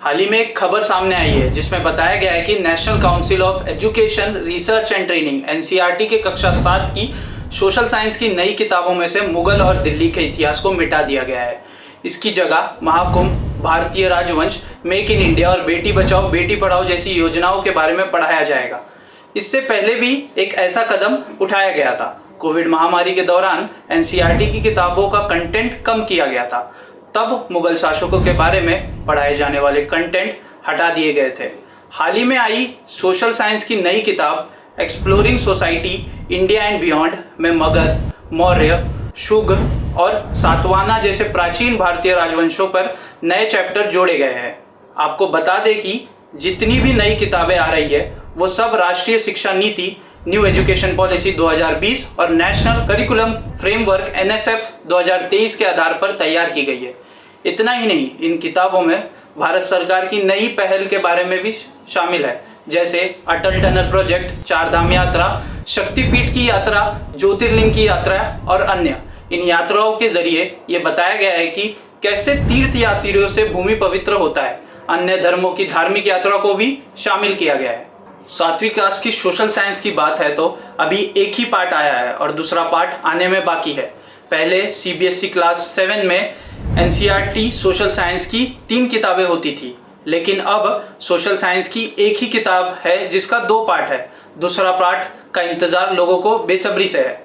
हाल ही में एक खबर सामने आई है जिसमें बताया गया है कि national council of education research and training NCERT के कक्षा 7 की सोशल साइंस की नई किताबों में से मुगल और दिल्ली के इतिहास को मिटा दिया गया है। इसकी जगह महाकुंभ, भारतीय राजवंश, मेक इन इंडिया और बेटी बचाओ बेटी पढ़ाओ जैसी योजनाओं के बारे में पढ़ाया जाएगा। इससे पहले भी एक ऐसा कदम उठाया गया था। कोविड महामारी के दौरान एनसीईआरटी की किताबों का कंटेंट कम किया गया था। तब मुगल शासकों के बारे में पढ़ाए जाने वाले कंटेंट हटा दिए गए थे। हाल ही में आई सोशल साइंस की नई किताब exploring society India and beyond में मगध, मौर्य, शुंग और सातवाहना जैसे प्राचीन भारतीय राजवंशों पर नए चैप्टर जोड़े गए हैं। आपको बता दें कि जितनी भी नई किताबें आ रही है वो सब राष्ट्रीय शिक्षा नीति, न्यू एजुकेशन पॉलिसी 2020 और नेशनल करिकुलम फ्रेमवर्क NSF 2023 के आधार पर तैयार की गई है। इतना ही नहीं, इन किताबों में भारत सरकार की नई पहल के बारे में भी शामिल है, जैसे अटल टनल प्रोजेक्ट, चारधाम यात्रा, शक्तिपीठ की यात्रा, ज्योतिर्लिंग की यात्रा और अन्य। इन यात्राओं के जरिए ये बताया गया है कि कैसे तीर्थ यात्रियों से भूमि पवित्र होता है। अन्य धर्मों की धार्मिक यात्रा को भी शामिल किया गया है। 7वीं क्लास की सोशल साइंस की बात है तो अभी एक ही पार्ट आया है और दूसरा पार्ट आने में बाकी है। पहले CBSE क्लास 7 में NCERT सोशल साइंस की 3 किताबें होती थी, लेकिन अब सोशल साइंस की एक ही किताब है जिसका 2 पार्ट है। दूसरा पार्ट का इंतजार लोगों को बेसब्री से है।